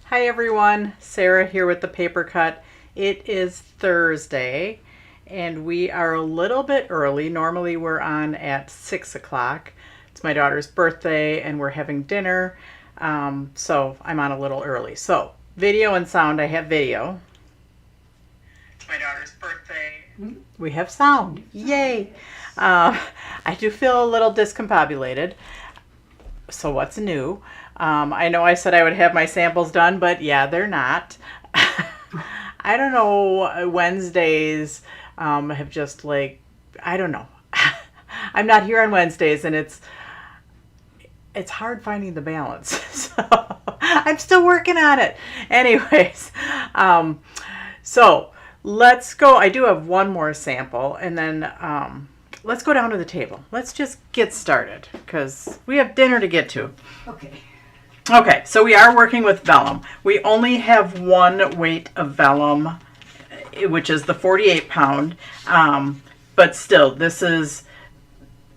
Hi everyone, Sarah here with the paper cut. It is Thursday and we are a little bit early. Normally we're on at 6 o'clock. It's my daughter's birthday and we're having dinner, so I'm on a little early. So video and sound, I have video. It's my daughter's birthday. We have sound, yay! I do feel a little discombobulated. So what's new? I know I said I would have my samples done, but yeah, they're not. I don't know, Wednesdays have just like, I don't know. I'm not here on Wednesdays and it's hard finding the balance. So I'm still working on it. Anyways, so let's go. I do have one more sample and then let's go down to the table. Let's just get started because we have dinner to get to. Okay, so we are working with vellum. We only have one weight of vellum, which is the 48 pound, but still, this is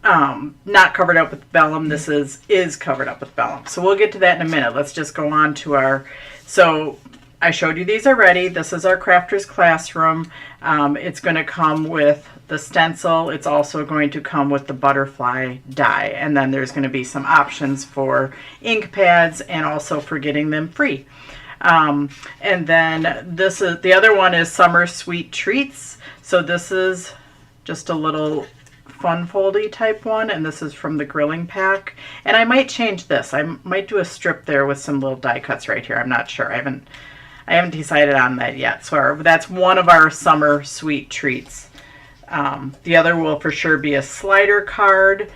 not covered up with vellum. This is covered up with vellum. So we'll get to that in a minute. Let's just go on to our, so I showed you these already. This is our Crafter's Classroom. It's going to come with the stencil. It's also going to come with the butterfly die. And then there's going to be some options for ink pads and also for getting them free. And then this is, the other one is Summer Sweet Treats. So this is just a little fun foldy type one, and this is from the grilling pack. And I might change this. I might do a strip there with some little die cuts right here. I'm not sure. I haven't decided on that yet. So that's one of our Summer Sweet Treats. The other will for sure be a slider card.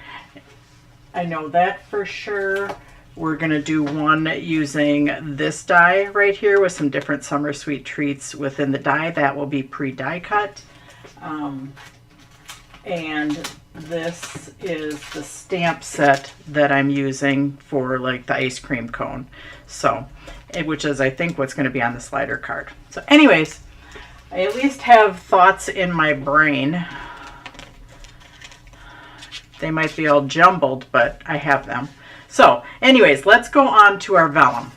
I know that for sure. We're going to do one using this die right here with some different Summer Sweet Treats within the die. That will be pre-die cut. And this is the stamp set that I'm using for like the ice cream cone. So, which is I think what's going to be on the slider card. So anyways, I at least have thoughts in my brain. They might be all jumbled, but I have them. So anyways, let's go on to our vellum.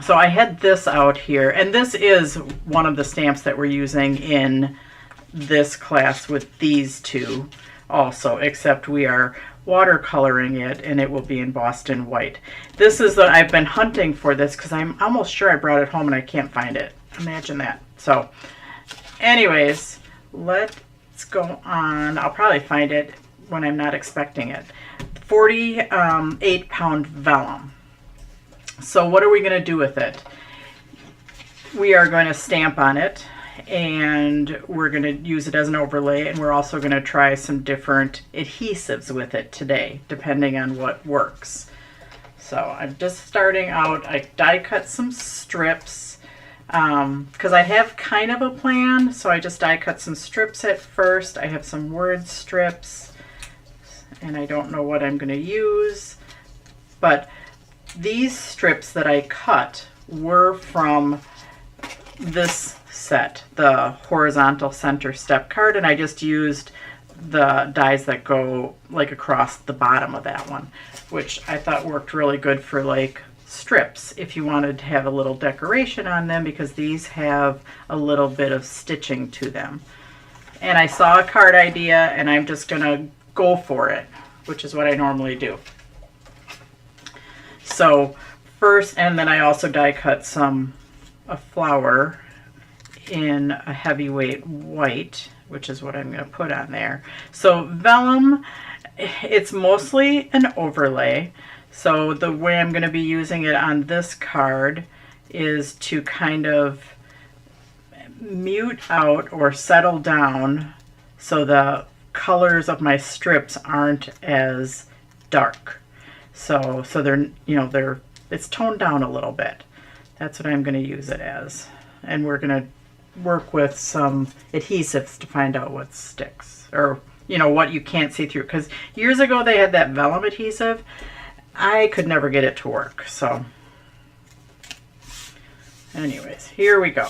So I had this out here, and this is one of the stamps that we're using in this class with these two also, except we are watercoloring it and it will be in Boston white. This is the, I've been hunting for this because I'm almost sure I brought it home and I can't find it. Imagine that. So anyways, let's go on. I'll probably find it when I'm not expecting it. 48 pound vellum. So what are we going to do with it? We are going to stamp on it and we're going to use it as an overlay, and we're also going to try some different adhesives with it today depending on what works. So I'm just starting out. I die cut some strips because I have kind of a plan, so I just die cut some strips at first. I have some word strips and I don't know what I'm going to use, but these strips that I cut were from this set, the horizontal center step card, and I just used the dies that go like across the bottom of that one, which I thought worked really good for like strips if you wanted to have a little decoration on them, because these have a little bit of stitching to them. And I saw a card idea and I'm just gonna go for it, which is what I normally do. So first, and then I also die cut a flower in a heavyweight white, which is what I'm going to put on there. So vellum, it's mostly an overlay. So the way I'm going to be using it on this card is to kind of mute out or settle down so the colors of my strips aren't as dark. So they're, you know, it's toned down a little bit. That's what I'm going to use it as. And we're going to work with some adhesives to find out what sticks, or you know, what you can't see through, because years ago they had that vellum adhesive. I could never get it to work. So anyways, here we go.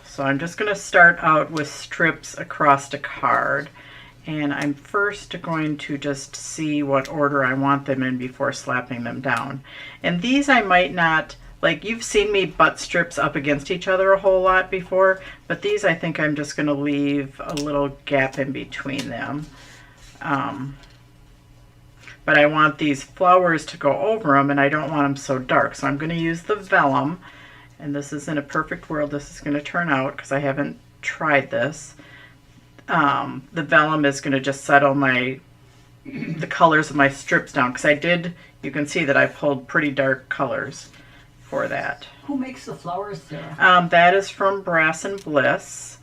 So I'm just going to start out with strips across a card, And I'm first going to just see what order I want them in before slapping them down. And these I might not, like you've seen me butt strips up against each other a whole lot before, but these I think I'm just going to leave a little gap in between them. But I want these flowers to go over them, and I don't want them so dark. So I'm going to use the Vellum, and this is in a perfect world. This is going to turn out because I haven't tried this. The Vellum is going to just settle the colors of my strips down, because you can see that I pulled pretty dark colors for that. Who makes the flowers, Sarah? That is from Brass and Bliss.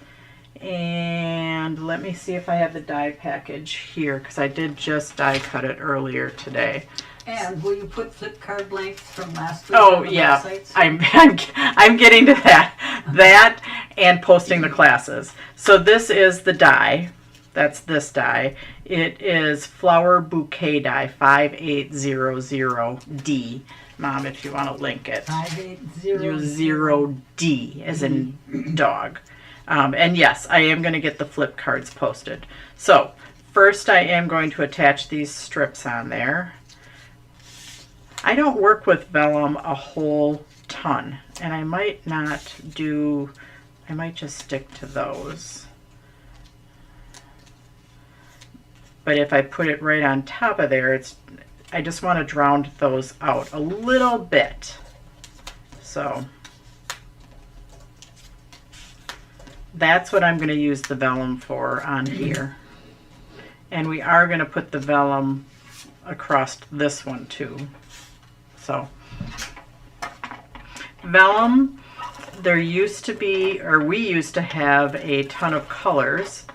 And let me see if I have the die package here, because I did just die cut it earlier today. And will you put flip card lengths from last week Oh on the yeah, websites? I'm getting to that and posting the classes. So this is the die. That's this die. It is Flower Bouquet die 5800D. Mom, if you want to link it. 5800D as in dog. And yes, I am going to get the flip cards posted. So first I am going to attach these strips on there. I don't work with Vellum a whole ton, and I might just stick to those. But if I put it right on top of there, I just want to round those out a little bit. So that's what I'm going to use the Vellum for on here. And we are going to put the Vellum across this one too. So Vellum, we used to have a ton of colors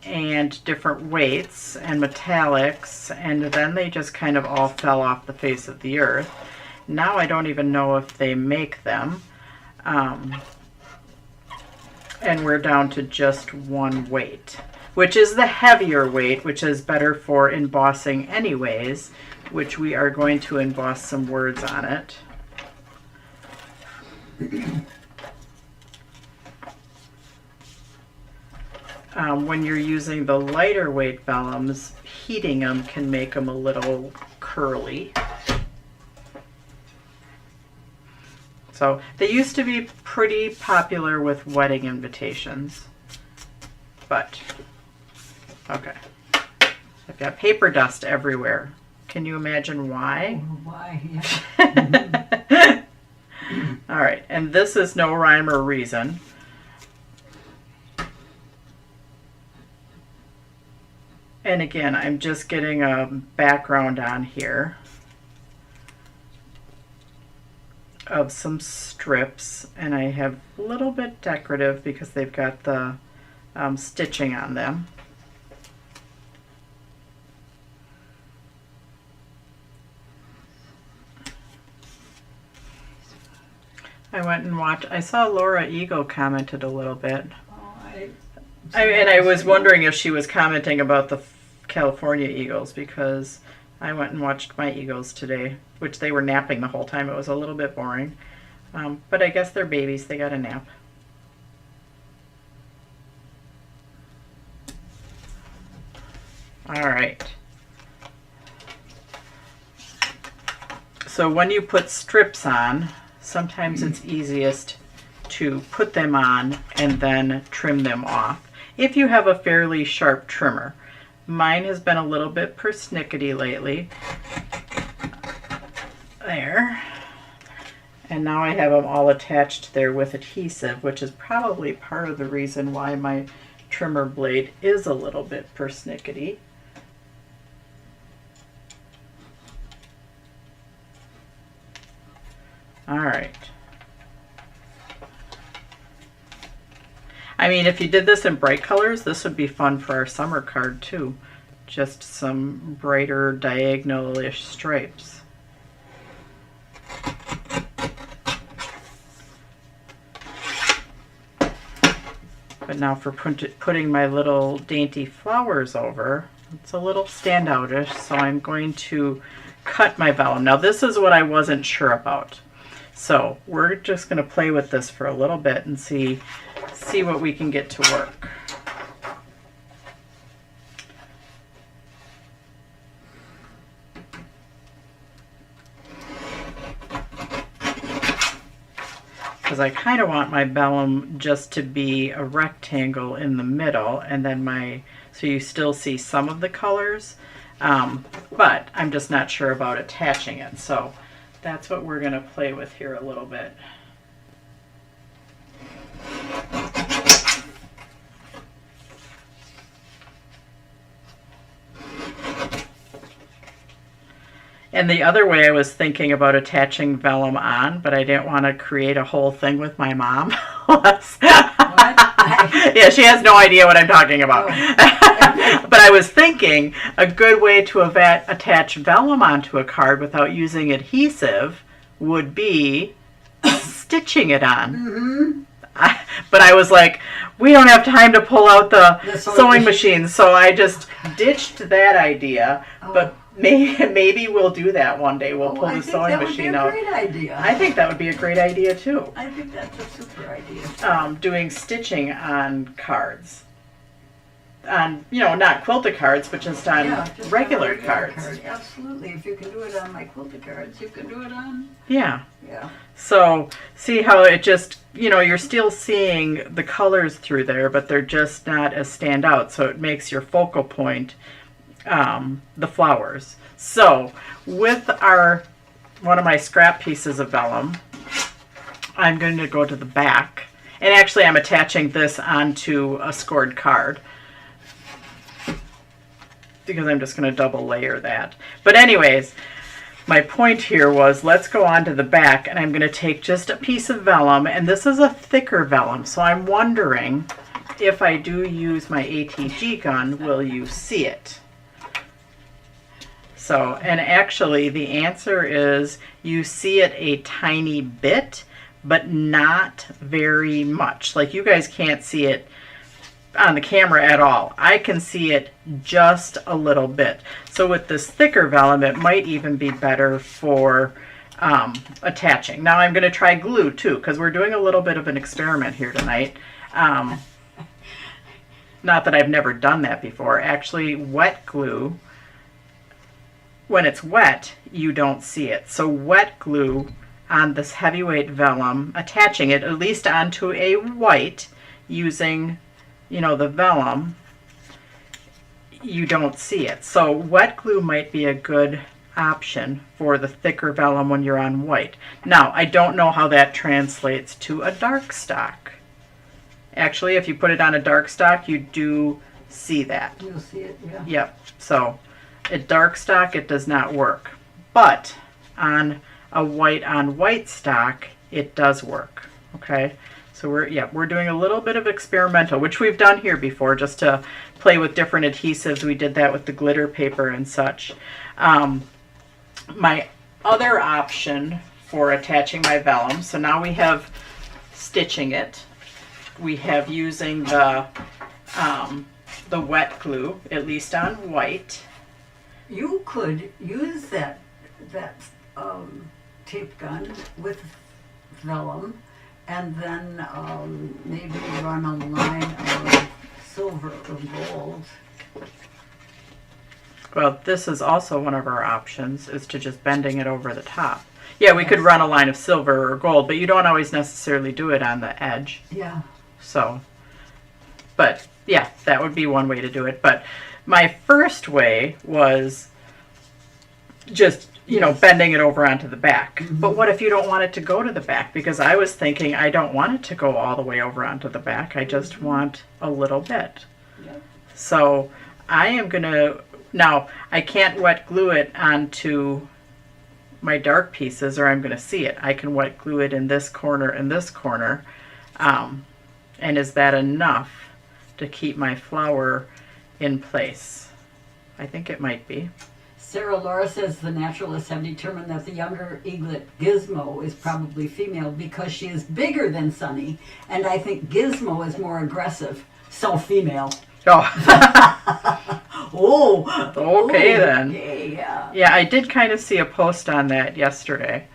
and different weights and metallics, and then they just kind of all fell off the face of the earth. Now I don't even know if they make them. And we're down to just one weight, which is the heavier weight, which is better for embossing anyways, which we are going to emboss some words on it. When you're using the lighter weight vellums, heating them can make them a little curly. So they used to be pretty popular with wedding invitations, but okay. I've got paper dust everywhere. Can you imagine why? Oh, why? Yeah. All right, and this is no rhyme or reason. And again, I'm just getting a background on here of some strips, and I have a little bit decorative because they've got the stitching on them. I went and watched, I saw Laura Eagle commented a little bit. And I was wondering if she was commenting about the California Eagles, because I went and watched my Eagles today, which they were napping the whole time. It was a little bit boring. But I guess they're babies. They got a nap. All right. So when you put strips on, sometimes it's easiest to put them on and then trim them off, if you have a fairly sharp trimmer. Mine has been a little bit persnickety lately. There. And now I have them all attached there with adhesive, which is probably part of the reason why my trimmer blade is a little bit persnickety. All right. I mean, if you did this in bright colors, this would be fun for our summer card too. Just some brighter diagonal-ish stripes. But now for putting my little dainty flowers over, it's a little standoutish, so I'm going to cut my vellum. Now this is what I wasn't sure about. So we're just going to play with this for a little bit and see what we can get to work. because I kind of want my vellum just to be a rectangle in the middle, and then so you still see some of the colors, but I'm just not sure about attaching it. So that's what we're going to play with here a little bit. And the other way I was thinking about attaching vellum on, but I didn't want to create a whole thing with my mom. Yeah, she has no idea what I'm talking about. Oh. But I was thinking a good way to attach vellum onto a card without using adhesive would be stitching it on. Mm-hmm. But I was like, we don't have time to pull out the sewing machine, so I just ditched that idea. Oh. But maybe we'll do that one day. We'll pull the sewing machine out. I think that would be a great idea. I think that would be a great idea too. I think that's a super idea. Doing stitching on cards. On, not quilted cards, but just on regular cards. Absolutely. If you can do it on my quilted cards, you can do it on... Yeah. Yeah. So, see how it just, you're still seeing the colors through there, but they're just not as stand out. So it makes your focal point the flowers. So, with one of my scrap pieces of vellum, I'm going to go to the back. And actually, I'm attaching this onto a scored card, because I'm just going to double layer that. But anyways, my point here was, let's go on to the back, and I'm going to take just a piece of vellum, and this is a thicker vellum, so I'm wondering if I do use my ATG gun, will you see it? So, and actually the answer is you see it a tiny bit, but not very much. Like, you guys can't see it on the camera at all. I can see it just a little bit. So with this thicker vellum, it might even be better for attaching. Now I'm going to try glue too, because we're doing a little bit of an experiment here tonight. Not that I've never done that before. Actually, wet glue, when it's wet, you don't see it. So wet glue on this heavyweight vellum, attaching it at least onto a white using the vellum, you don't see it. So wet glue might be a good option for the thicker vellum when you're on white. Now, I don't know how that translates to a dark stock. Actually, if you put it on a dark stock, you do see that. You'll see it, yeah. Yep. So at dark stock, it does not work. But on a white on white stock, it does work. Okay. So we're doing a little bit of experimental, which we've done here before, just to play with different adhesives. We did that with the glitter paper and such. My other option for attaching my vellum, so now we have stitching it. We have using the wet glue, at least on white. You could use that tape gun with vellum, and then maybe run a line of silver or gold. Well, this is also one of our options, is to just bending it over the top. Yeah, we could run a line of silver or gold, but you don't always necessarily do it on the edge. Yeah. So, but yeah, that would be one way to do it. But my first way was just bending it over onto the back. Mm-hmm. But what if you don't want it to go to the back? Because I was thinking, I don't want it to go all the way over onto the back. I just want a little bit. Yep. So I am going to, now I can't wet glue it onto my dark pieces or I'm going to see it. I can wet glue it in this corner and this corner. And is that enough to keep my flower in place? I think it might be. Sarah Laura says the naturalists have determined that the younger eaglet Gizmo is probably female because she is bigger than Sunny, and I think Gizmo is more aggressive, so female. Oh. Oh. Okay then. Okay, yeah. Yeah, I did kind of see a post on that yesterday.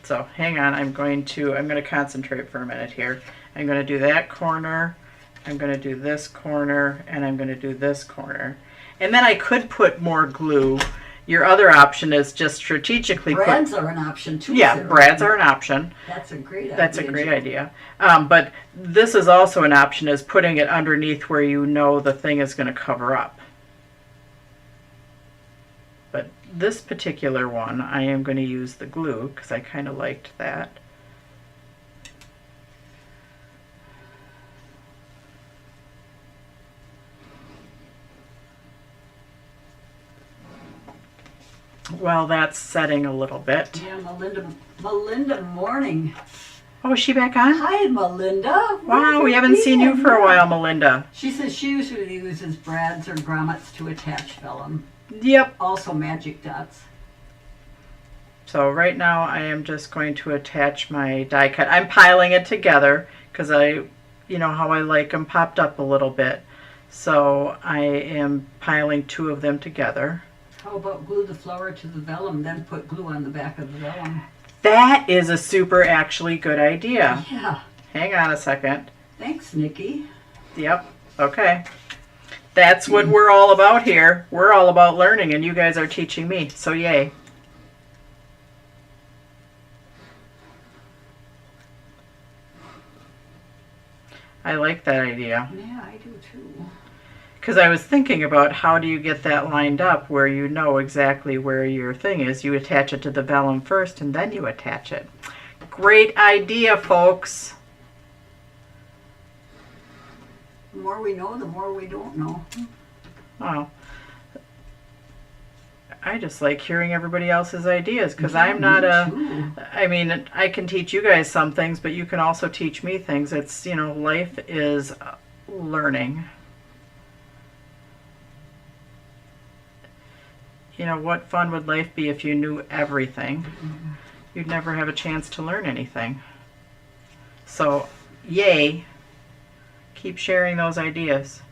So hang on, I'm going to concentrate for a minute here. I'm going to do that corner, I'm going to do this corner, and I'm going to do this corner. And then I could put more glue Your other option is just strategically Brads are an option too. Yeah, Sarah. brads are an option. That's a great idea. That's a great idea. But this is also an option, is putting it underneath where you know the thing is going to cover up. But this particular one, I am going to use the glue because I kind of liked that. Well, that's setting a little bit. Yeah, Melinda, morning. Oh, is she back on? Hi, Melinda. Wow, we haven't seen you for a while, Melinda. She says she usually uses brads or grommets to attach vellum. Yep. Also magic dots. So right now I am just going to attach my die cut. I'm piling it together because you know how I like them popped up a little bit. So I am piling 2 of them together. How about glue the flower to the vellum, then put glue on the back of the vellum? That is a super actually good idea. Yeah. Hang on a second. Thanks, Nikki. Yep. Okay. That's what we're all about here. We're all about learning, and you guys are teaching me. So yay. I like that idea. Yeah, I do too. Because I was thinking about how do you get that lined up where you know exactly where your thing is. You attach it to the vellum first and then you attach it. Great idea, folks. The more we know, the more we don't know. Wow. I just like hearing everybody else's ideas because I'm not I mean, I can teach you guys some things, but you can also teach me things. It's, you know, life is learning. You know, what fun would life be if you knew everything? You'd never have a chance to learn anything. So, yay. Keep sharing those ideas.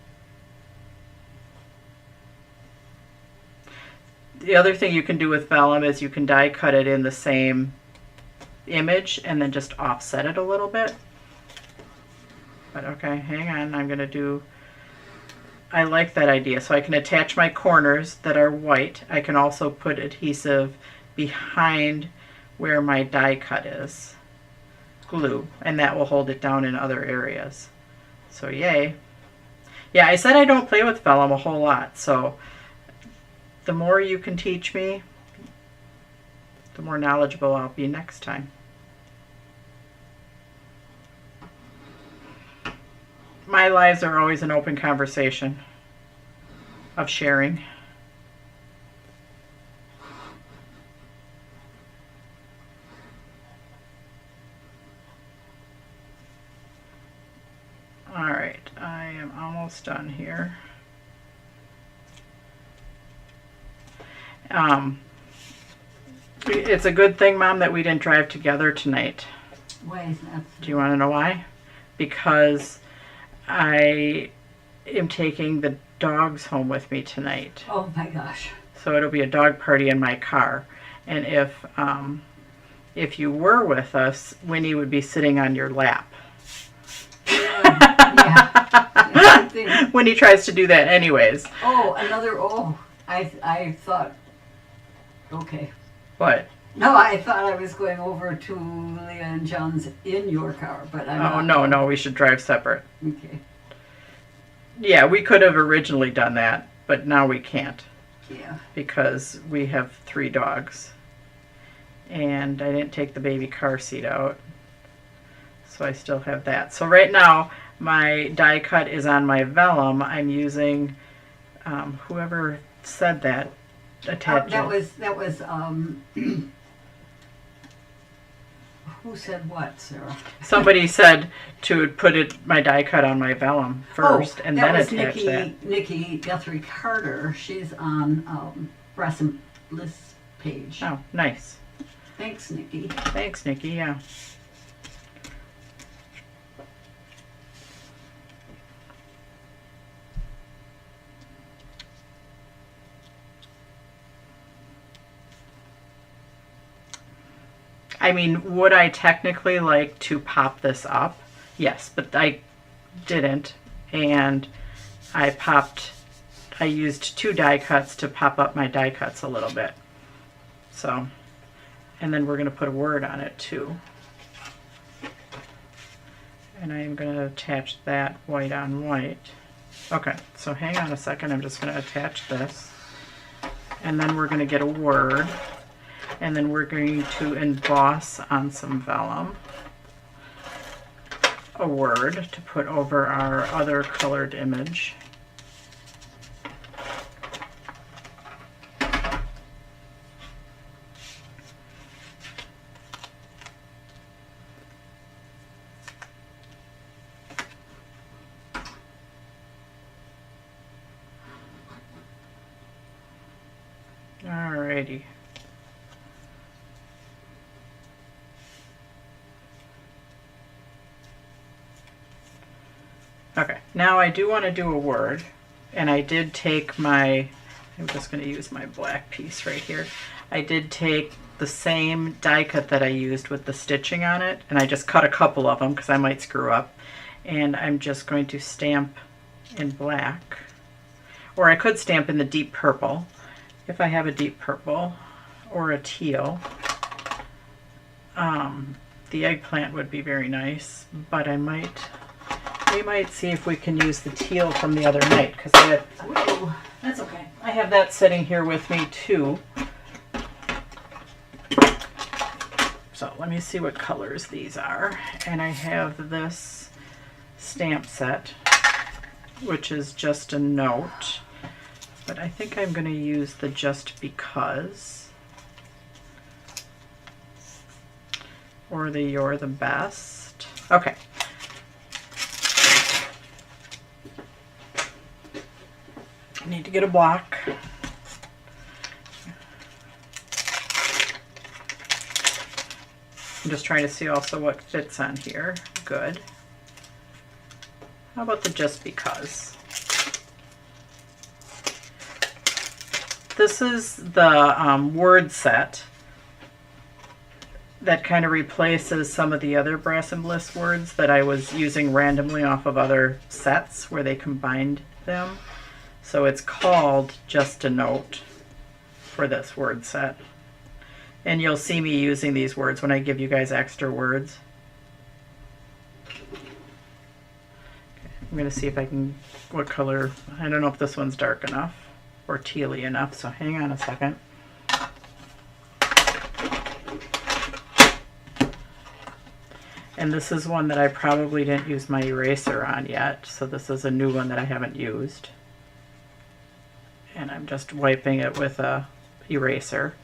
The other thing you can do with vellum is you can die cut it in the same image and then just offset it a little bit. But okay, hang on. I'm going to do... I like that idea. So I can attach my corners that are white. I can also put adhesive behind where my die cut is. Glue. And that will hold it down in other areas. So yay. Yeah, I said I don't play with vellum a whole lot. So the more you can teach me, the more knowledgeable I'll be next time. My lives are always an open conversation of sharing. All right, I am almost done here. It's a good thing, Mom, that we didn't drive together tonight. Why is that? Do you want to know why? Because I am taking the dogs home with me tonight. Oh my gosh. So it'll be a dog party in my car. And if you were with us, Winnie would be sitting on your lap. Yeah. Winnie tries to do that anyways. I thought, okay. What? No, I thought I was going over to Leah and John's in your car, but I'm not. No, we should drive separate. Okay. Yeah, we could have originally done that, but now we can't. Yeah. Because we have 3 dogs. And I didn't take the baby car seat out. So I still have that. So right now, my die cut is on my vellum. I'm using, whoever said that, attach it. That was who said what, Sarah? Somebody said to put my die cut on my vellum first and then attach that. Nikki Guthrie Carter. She's on Breast and Bliss page. Oh, nice. Thanks, Nikki. Thanks, Nikki. Yeah. I mean, would I technically like to pop this up? Yes, but I didn't. And I popped I used 2 die cuts to pop up my die cuts a little bit. So, and then we're going to put a word on it too. And I am going to attach that white on white. Okay, so hang on a second. I'm just going to attach this. And then we're going to get a word. And then we're going to emboss on some vellum a word to put over our other colored image. Alrighty. Okay, now I do want to do a word, and I did take my, I'm just going to use my black piece right here. I did take the same die cut that I used with the stitching on it, and I just cut a couple of them because I might screw up. And I'm just going to stamp in black, or I could stamp in the deep purple if I have a deep purple or a teal. The eggplant would be very nice, but we might see if we can use the teal from the other night, because that's okay. I have that sitting here with me too. So let me see what colors these are. And I have this stamp set, which is just a note. But I think I'm going to use the Just Because, or the You're the Best. Okay. I need to get a block. I'm just trying to see also what fits on here. Good. How about the Just Because? This is the word set that kind of replaces some of the other Brass and Bliss words that I was using randomly off of other sets where they combined them. So it's called Just a Note for this word set. And you'll see me using these words when I give you guys extra words. I'm going to see if I can, what color, I don't know if this one's dark enough or tealy enough, so hang on a second. And this is one that I probably didn't use my eraser on yet, so this is a new one that I haven't used. And I'm just wiping it with a eraser.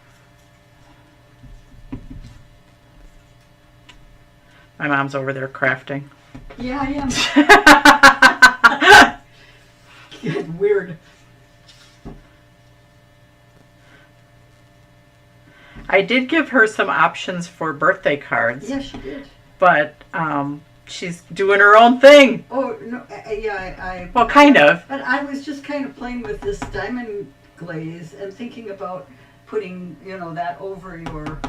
My mom's over there crafting. Yeah, I am. Get weird. I did give her some options for birthday cards. Yes, she did. But she's doing her own thing. Oh, no, yeah, Well, kind of. But I was just kind of playing with this diamond glaze and thinking about putting, that over your...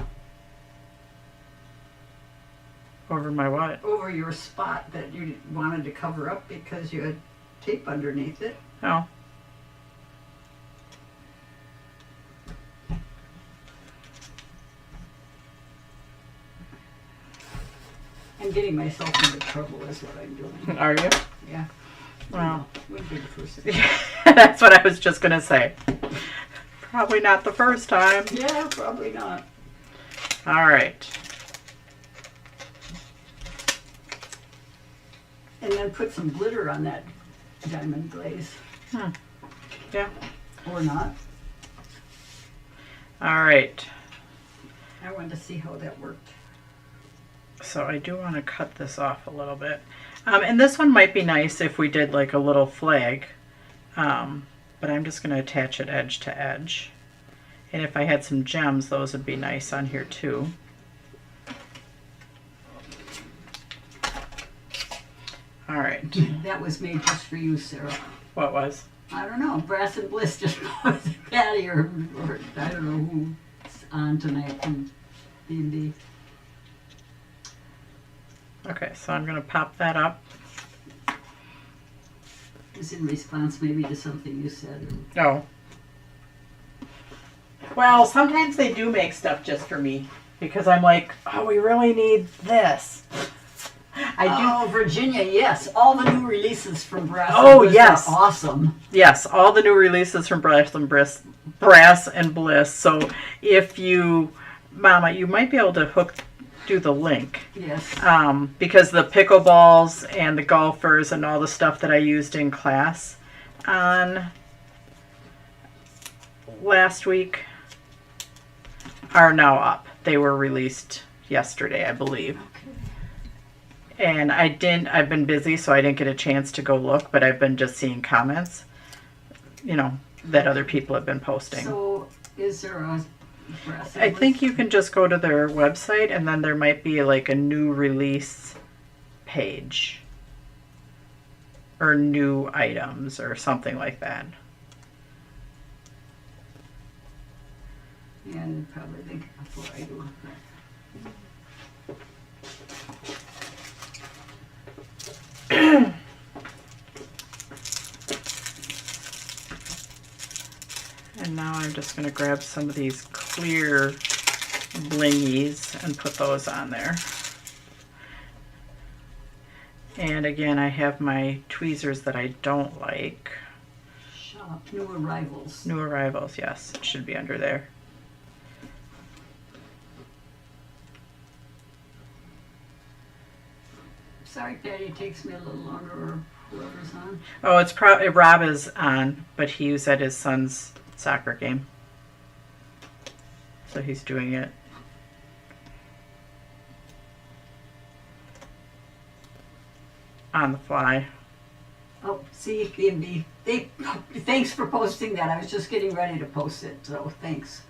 Over my what? Over your spot that you wanted to cover up because you had tape underneath it. Oh. I'm getting myself into trouble is what I'm doing. Are you? Yeah. Well, wouldn't be the first. That's what I was just going to say. Probably not the first time. Yeah, probably not. All right. And then put some glitter on that diamond glaze. Yeah. Or not. All right. I wanted to see how that worked. So I do want to cut this off a little bit. And this one might be nice if we did like a little flag. But I'm just going to attach it edge to edge. And if I had some gems, those would be nice on here too. All right. That was made just for you, Sarah. What was? I don't know. Brass and Bliss just Patty or I don't know who's on tonight from B&B. Okay, so I'm going to pop that up. It's in response maybe to something you said. Oh. Well, sometimes they do make stuff just for me because I'm like, oh, we really need this. I do. Oh, Virginia, yes. All the new releases from Brass Oh, and Bliss yes. are awesome. Yes, all the new releases from Brass and Bliss. So if you, Mama, you might be able to do the link. Yes. Because the pickleballs and the golfers and all the stuff that I used in class on last week are now up. They were released yesterday, I believe. Okay. And I've been busy, so I didn't get a chance to go look, but I've been just seeing comments, that other people have been posting. So is there a Brass and I Bliss? think you can just go to their website and then there might be like a new release page or new items or something like that. Yeah, and probably think before I do. And now I'm just going to grab some of these clear blingies and put those on there. And again, I have my tweezers that I don't like. Shop New Arrivals. New Arrivals, yes, it should be under there. Sorry, Patty, it takes me a little longer, or whoever's on. Oh, it's probably Rob is on, but he was at his son's soccer game, so he's doing it. On the fly. Oh, see, B&B. Thanks for posting that. I was just getting ready to post it, so thanks.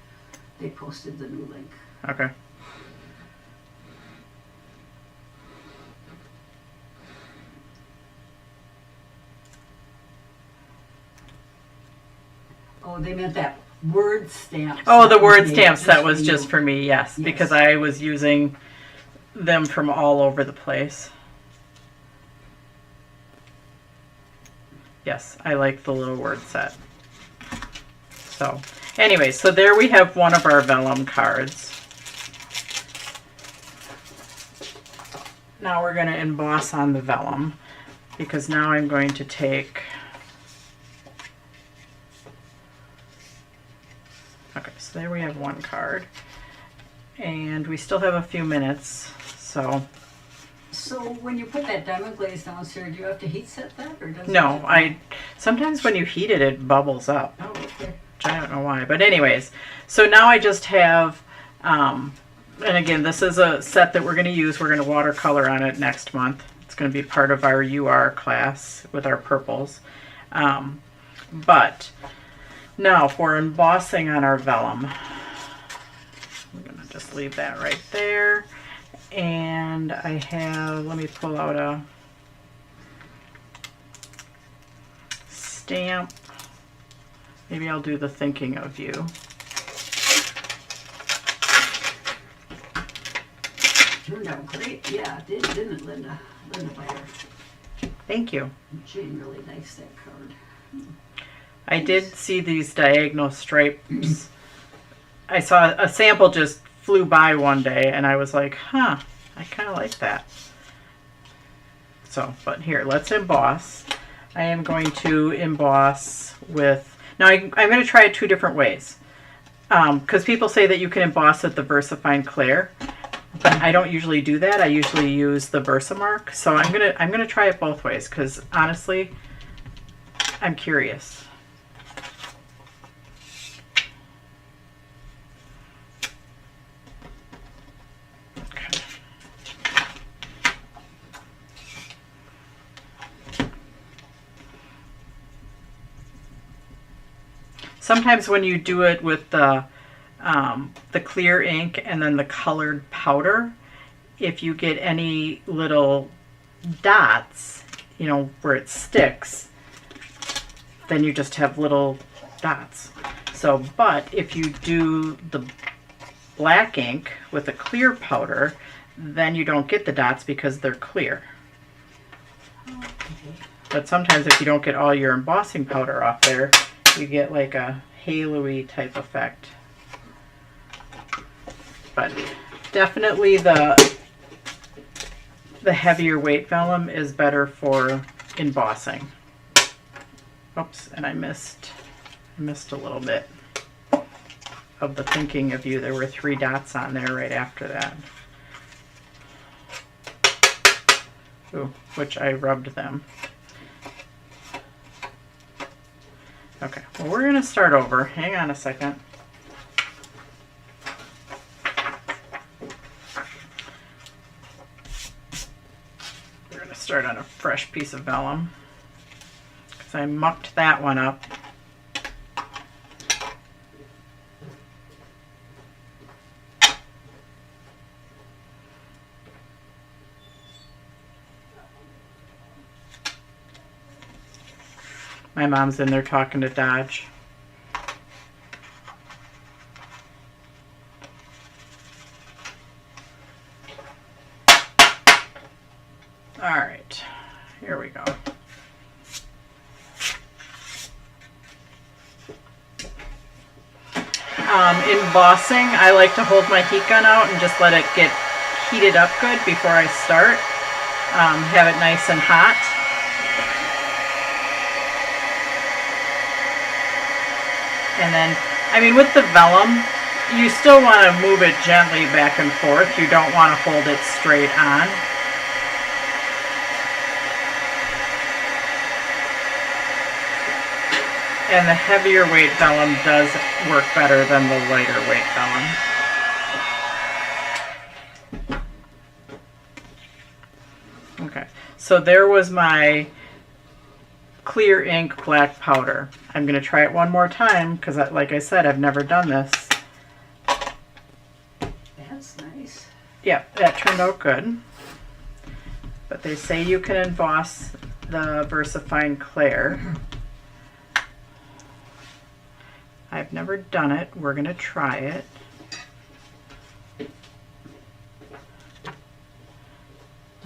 They posted the new link. Okay. Oh, they meant that word stamp. Oh, the word stamps, that was just for me, yes, because I was using them from all over the place. Yes, I like the little word set. So, anyway, so there we have one of our vellum cards. Now we're going to emboss on the vellum, because now I'm going to take... Okay, so there we have one card. And we still have a few minutes, so... So when you put that diamond glaze down, sir, do you have to heat set that, or does No, sometimes when you heat it, it bubbles up. Oh, okay. Which I don't know why. But anyways, so now I just have, and again, this is a set that we're going to use. We're going to watercolor on it next month. It's going to be part of our UR class with our purples. But now for embossing on our vellum, I'm going to just leave that right there. And I have, let me pull out a stamp. Maybe I'll do the thinking of you. Turned out great. Yeah, it did, didn't it, Linda? Linda Beyer. Thank you. She really likes that card. I did see these diagonal stripes. I saw a sample just flew by one day and I was like, huh, I kind of like that. So, but here, let's emboss. I am going to emboss with, now I'm going to try it two different ways. Because people say that you can emboss with the VersaFine Clair, but I don't usually do that. I usually use the Versamark. So I'm gonna try it both ways because honestly, I'm curious. Sometimes when you do it with the clear ink and then the colored powder, if you get any little dots, you know, where it sticks, then you just have little dots. So, but if you do the black ink with a clear powder, then you don't get the dots because they're clear. Okay. But sometimes if you don't get all your embossing powder off there, you get like a halo-y type effect. But definitely the heavier weight vellum is better for embossing. Oops, and I missed a little bit of the thinking of you. There were 3 dots on there right after that. Ooh, which I rubbed them. Okay, well, we're gonna start over. Hang on a second. We're gonna start on a fresh piece of vellum because I mucked that one up. My mom's in there talking to Dodge. All right, here we go. Embossing, I like to hold my heat gun out and just let it get heated up good before I start. Have it nice and hot. And then, I mean, with the vellum, you still want to move it gently back and forth. You don't want to hold it straight on. And the heavier weight vellum does work better than the lighter weight vellum. Okay, so there was my clear ink black powder. I'm going to try it one more time because, like I said, I've never done this. That's nice. Yeah, that turned out good. But they say you can emboss the VersaFine Clair. I've never done it. We're going to try it.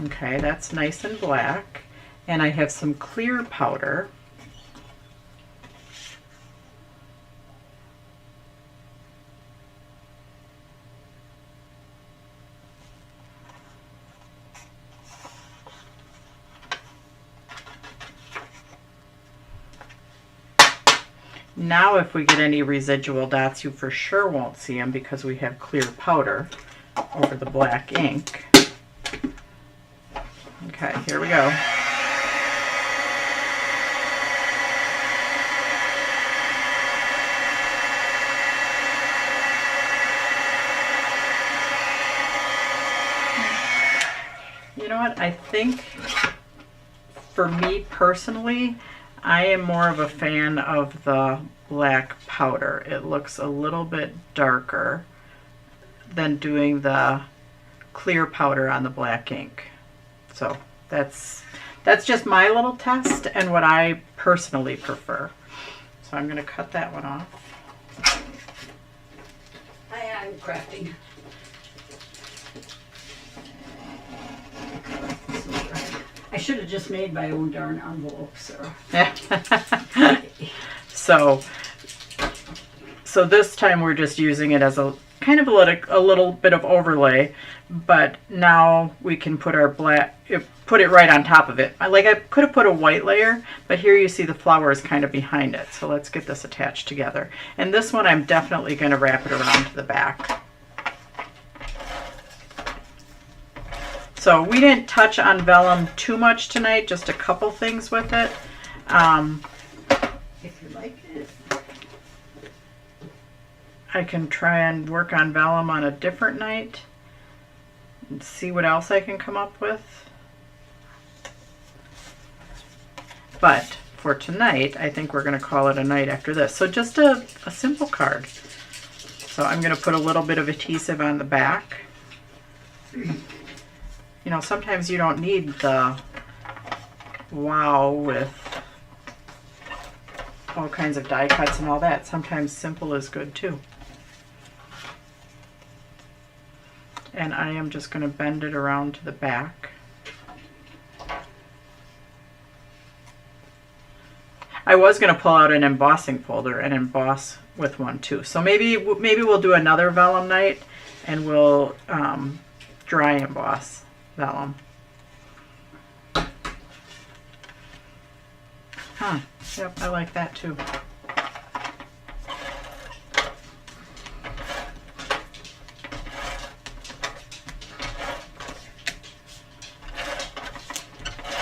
Okay, that's nice and black. And I have some clear powder. Now if we get any residual dots, you for sure won't see them because we have clear powder over the black ink. Okay, here we go. You know what? I think for me personally, I am more of a fan of the black powder. It looks a little bit darker than doing the clear powder on the black ink. So that's just my little test and what I personally prefer. So I'm going to cut that one off. I'm crafting. I should have just made my own darn envelope, Sarah. So this time we're just using it as a kind of a little bit of overlay, but now we can put our put it right on top of it. I could have put a white layer, but here you see the flower is kind of behind it. So let's get this attached together. And this one I'm definitely going to wrap it around to the back. So we didn't touch on vellum too much tonight, just a couple things with it. If you like it. I can try and work on vellum on a different night and see what else I can come up with. But for tonight, I think we're going to call it a night after this. So just a simple card. So I'm going to put a little bit of adhesive on the back. You know, sometimes you don't need the wow with all kinds of die cuts and all that. Sometimes simple is good too. And I am just going to bend it around to the back. I was going to pull out an embossing folder and emboss with one too. So maybe we'll do another vellum night and we'll dry emboss vellum. Huh. Yep, I like that too.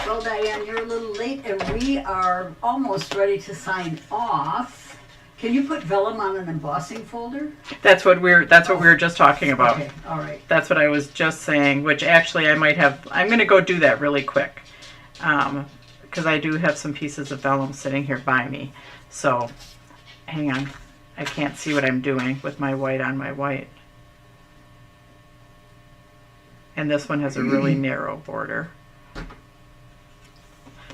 Well, Diane, you're a little late and we are almost ready to sign off. Can you put vellum on an embossing folder? That's what we were just talking about. Okay, all right. That's what I was just saying, which actually I might have, I'm going to go do that really quick. Because I do have some pieces of vellum sitting here by me. So, hang on. I can't see what I'm doing with my white on my white. And this one has a really narrow border.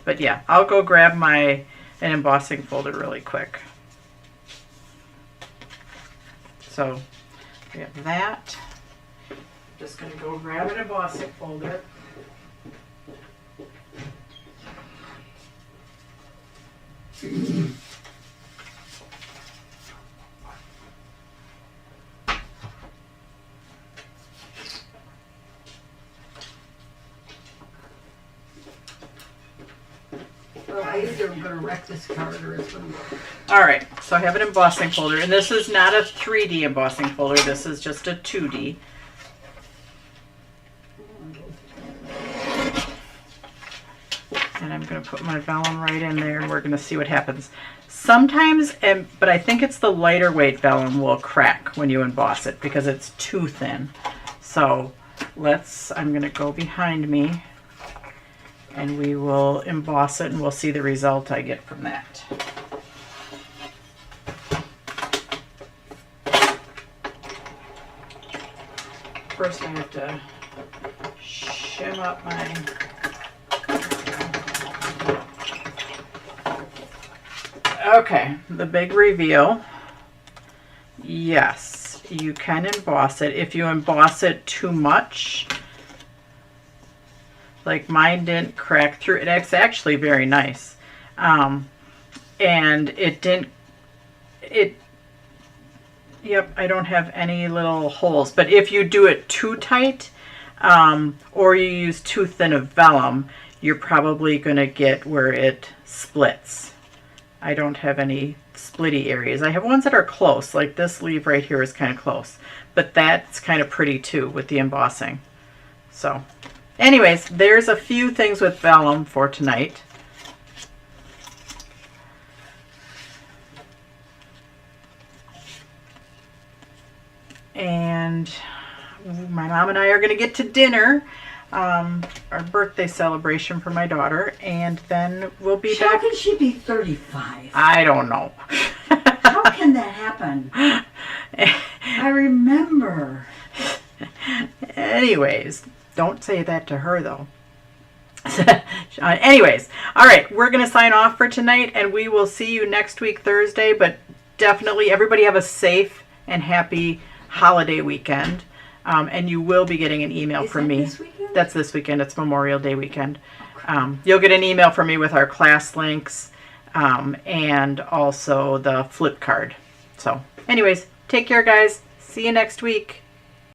But yeah, I'll go grab an embossing folder really quick. So we have that. I'm just going to go grab an embossing folder. Well, I either am going to wreck this card or it's going to work. All right, so I have an embossing folder, and this is not a 3D embossing folder. This is just a 2D. And I'm going to put my vellum right in there, and we're going to see what happens. Sometimes, but I think it's the lighter weight vellum will crack when you emboss it because it's too thin. So I'm going to go behind me, and we will emboss it, and we'll see the result I get from that. First I have to shim up my okay, the big reveal. Yes, you can emboss it. If you emboss it too much, like mine didn't crack through, it's actually very nice. And yep, I don't have any little holes. But if you do it too tight, or you use too thin of vellum, you're probably going to get where it splits. I don't have any splitty areas. I have ones that are close, like this leaf right here is kind of close. But that's kind of pretty too with the embossing. So, anyways, there's a few things with vellum for tonight. And my mom and I are going to get to dinner, our birthday celebration for my daughter, and then we'll be back. How can she be 35? I don't know. How can that happen? I remember. Anyways, don't say that to her though. Anyways, all right, we're going to sign off for tonight, and we will see you next week, Thursday, but definitely everybody have a safe and happy holiday weekend, and you will be getting an email from me. This weekend? That's this weekend. It's Memorial Day weekend. You'll get an email from me with our class links, and also the flip card. So anyways, take care, guys. See you next week.